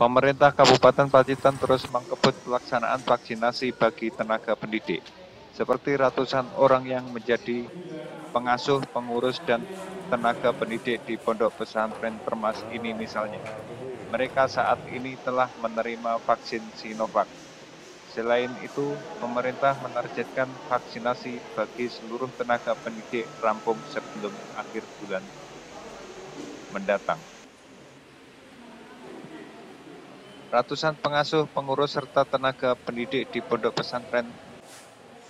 Pemerintah Kabupaten Pacitan terus mengkebut pelaksanaan vaksinasi bagi tenaga pendidik, seperti ratusan orang yang menjadi pengasuh, pengurus, dan tenaga pendidik di Pondok Pesantren Termas ini misalnya. Mereka saat ini telah menerima vaksin Sinovac. Selain itu, pemerintah menargetkan vaksinasi bagi seluruh tenaga pendidik rampung sebelum akhir bulan mendatang. Ratusan pengasuh, pengurus, serta tenaga pendidik di Pondok Pesantren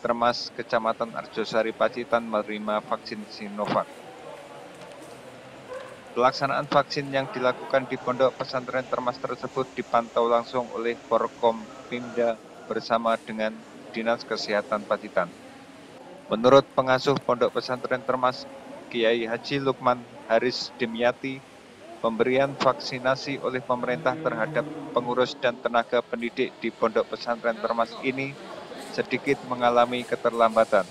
Termas, Kecamatan Arjosari, Pacitan menerima vaksin Sinovac. Pelaksanaan vaksin yang dilakukan di Pondok Pesantren Termas tersebut dipantau langsung oleh Forkompimda bersama dengan Dinas Kesehatan Pacitan. Menurut pengasuh Pondok Pesantren Termas, Kiai Haji Lukman Haris Dimyati, pemberian vaksinasi oleh pemerintah terhadap pengurus dan tenaga pendidik di Pondok Pesantren Termas ini sedikit mengalami keterlambatan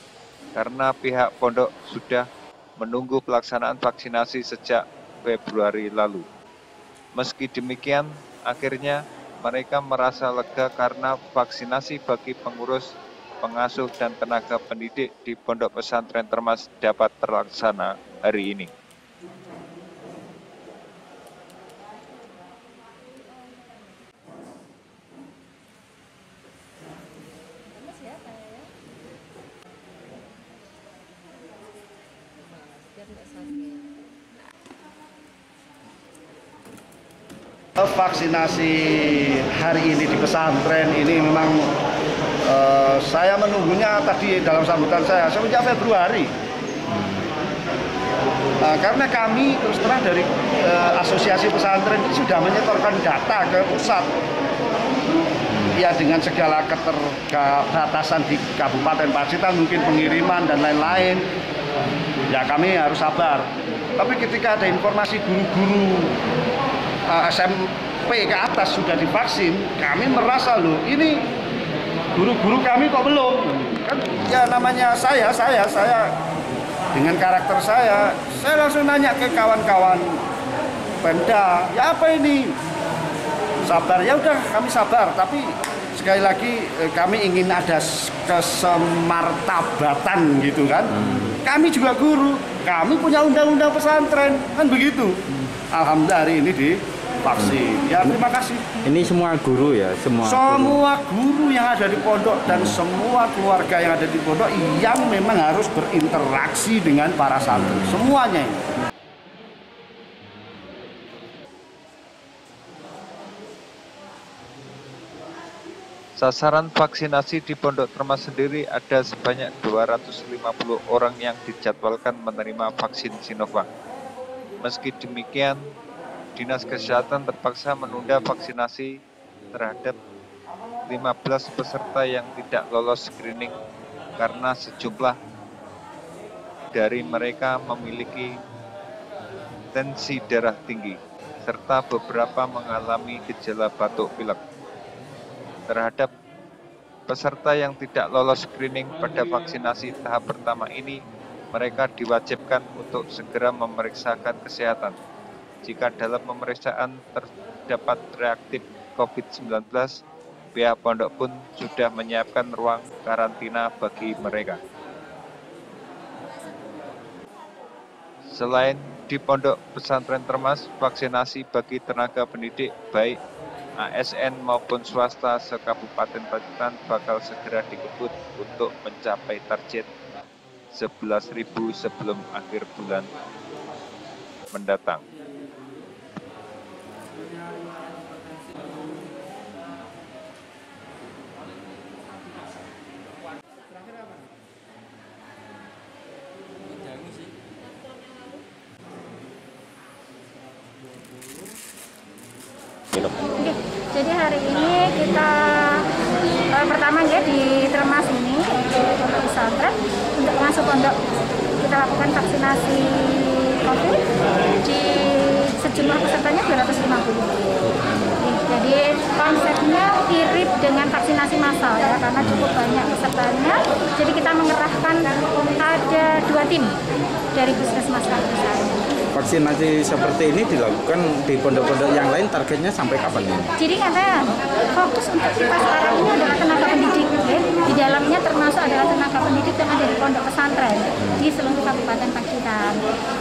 karena pihak pondok sudah menunggu pelaksanaan vaksinasi sejak Februari lalu. Meski demikian, akhirnya mereka merasa lega karena vaksinasi bagi pengurus, pengasuh, dan tenaga pendidik di Pondok Pesantren Termas dapat terlaksana hari ini. Vaksinasi hari ini di pesantren ini memang saya menunggunya tadi dalam sambutan saya sejak Februari. Karena kami terus terang dari asosiasi pesantren ini sudah menyetorkan data ke pusat. Ya dengan segala keterbatasan di Kabupaten Pacitan, mungkin pengiriman dan lain-lain. Ya kami harus sabar. Tapi ketika ada informasi guru-guru SMP ke atas sudah divaksin, kami merasa loh ini guru-guru kami kok belum. Kan ya namanya saya dengan karakter saya langsung nanya ke kawan-kawan Pemda, ya apa ini? Sabar, ya udah kami sabar, tapi sekali lagi kami ingin ada kesemartabatan gitu kan. Kami juga guru, kami punya undang-undang pesantren, kan begitu. Alhamdulillah hari ini divaksin. Ya terima kasih. Ini semua guru ya, semua guru yang ada di pondok dan semua keluarga yang ada di pondok yang memang harus berinteraksi dengan para santri, semuanya ini. Sasaran vaksinasi di Pondok Termas sendiri ada sebanyak 250 orang yang dijadwalkan menerima vaksin Sinovac. Meski demikian, Dinas Kesehatan terpaksa menunda vaksinasi terhadap 15 peserta yang tidak lolos screening karena sejumlah dari mereka memiliki tensi darah tinggi, serta beberapa mengalami gejala batuk pilek. Terhadap peserta yang tidak lolos screening pada vaksinasi tahap pertama ini, mereka diwajibkan untuk segera memeriksakan kesehatan. Jika dalam pemeriksaan terdapat reaktif COVID-19, pihak pondok pun sudah menyiapkan ruang karantina bagi mereka. Selain di Pondok Pesantren Termas, vaksinasi bagi tenaga pendidik baik ASN maupun swasta se-Kabupaten Pacitan bakal segera dikebut untuk mencapai target 11.000 sebelum akhir bulan mendatang. Oke, jadi hari ini kita pertama ya di Termas ini di pesantren untuk pengasuh pondok kita lakukan vaksinasi COVID di sejumlah pesertanya 250. Jadi konsepnya mirip dengan vaksinasi massal ya, karena cukup banyak pesertanya. Jadi kita mengerahkan ada 2 tim. dari puskesmas Kabupaten. Vaksinasi seperti ini dilakukan di pondok-pondok yang lain, targetnya sampai kapan ini? Jadi katanya fokus untuk kita sekarang ini adalah tenaga pendidik, ya. Di dalamnya termasuk adalah tenaga pendidik yang ada di pondok pesantren di seluruh Kabupaten Pacitan.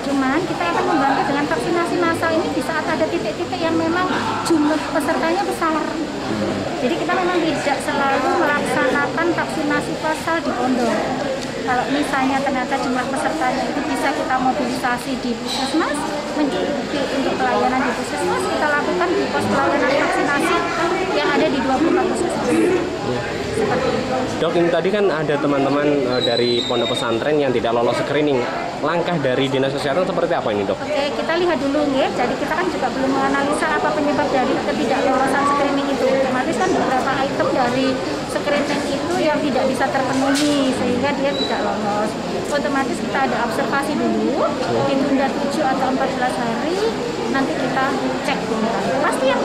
Cuman kita akan membantu dengan vaksinasi massal ini di saat ada titik-titik yang memang jumlah pesertanya besar. Jadi kita memang tidak selalu melaksanakan vaksinasi massal di pondok. Kalau misalnya ternyata jumlah pesertanya itu bisa kita mobilisasi di puskesmas, mencukupi untuk pelayanan di puskesmas, kita lakukan di pos pelayanan vaksinasi yang ada di 24 puskesmas. Seperti itu. Dok, ini tadi kan ada teman-teman dari pondok pesantren yang tidak lolos screening. Langkah dari Dinas Kesehatan seperti apa ini, Dok? Oke, kita lihat dulu ya. Jadi kita kan juga belum menganalisa apa penyebab dari ketidaklolosan screening itu. Otomatis kan beberapa item dari screening itu yang tidak bisa terpenuhi sehingga dia tidak lolos. Otomatis kita ada observasi dulu, ditunda 7 atau 14 hari, nanti kita cek dulu. Pasti yang